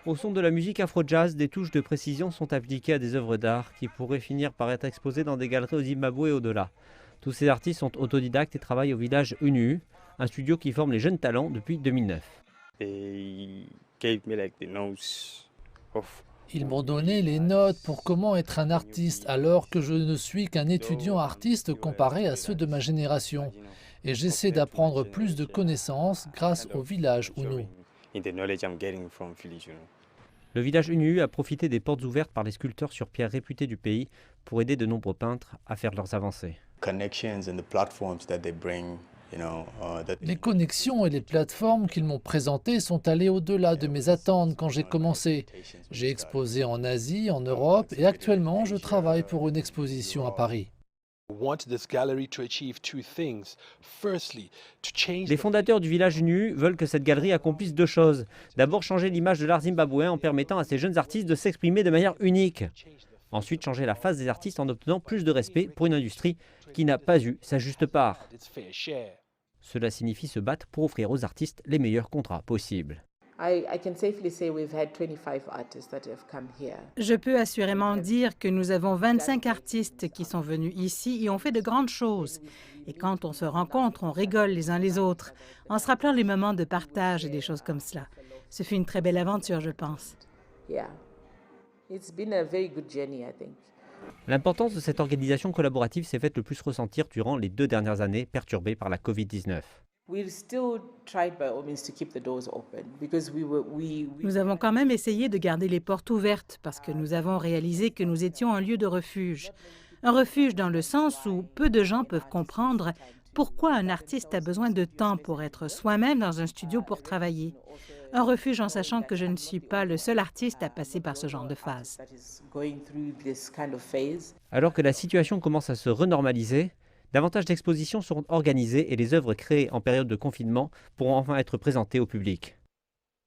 Au son de la musique afro-jazz, des touches de précision sont appliquées à des œuvres d'art qui pourraient finir par être exposées dans des galeries au Zimbabwe et au-delà. Tous ces artistes sont autodidactes et travaillent au village UNU, un studio qui forme les jeunes talents depuis 2009. Ils m'ont donné les notes pour comment être un artiste alors que je ne suis qu'un étudiant artiste comparé à ceux de ma génération. Et j'essaie d'apprendre plus de connaissances grâce au village UNU. Le village UNU a profité des portes ouvertes par les sculpteurs sur pierre réputés du pays pour aider de nombreux peintres à faire leurs avancées. Les connexions et les plateformes qu'ils m'ont présentées sont allées au-delà de mes attentes quand j'ai commencé. J'ai exposé en Asie, en Europe et actuellement je travaille pour une exposition à Paris. Les fondateurs du village UNU veulent que cette galerie accomplisse deux choses. D'abord, changer l'image de l'art zimbabwéen en permettant à ces jeunes artistes de s'exprimer de manière unique. Ensuite, changer la face des artistes en obtenant plus de respect pour une industrie qui n'a pas eu sa juste part. Cela signifie se battre pour offrir aux artistes les meilleurs contrats possibles. Je peux assurément dire que nous avons 25 artistes qui sont venus ici et ont fait de grandes choses. Et quand on se rencontre, on rigole les uns les autres, en se rappelant les moments de partage et des choses comme cela. Ce fut une très belle aventure, je pense. L'importance de cette organisation collaborative s'est faite le plus ressentir durant les 2 dernières années perturbées par la Covid-19. Nous avons quand même essayé de garder les portes ouvertes parce que nous avons réalisé que nous étions un lieu de refuge. Un refuge dans le sens où peu de gens peuvent comprendre pourquoi un artiste a besoin de temps pour être soi-même dans un studio pour travailler. Un refuge en sachant que je ne suis pas le seul artiste à passer par ce genre de phase. Alors que la situation commence à se renormaliser, davantage d'expositions seront organisées et les œuvres créées en période de confinement pourront enfin être présentées au public.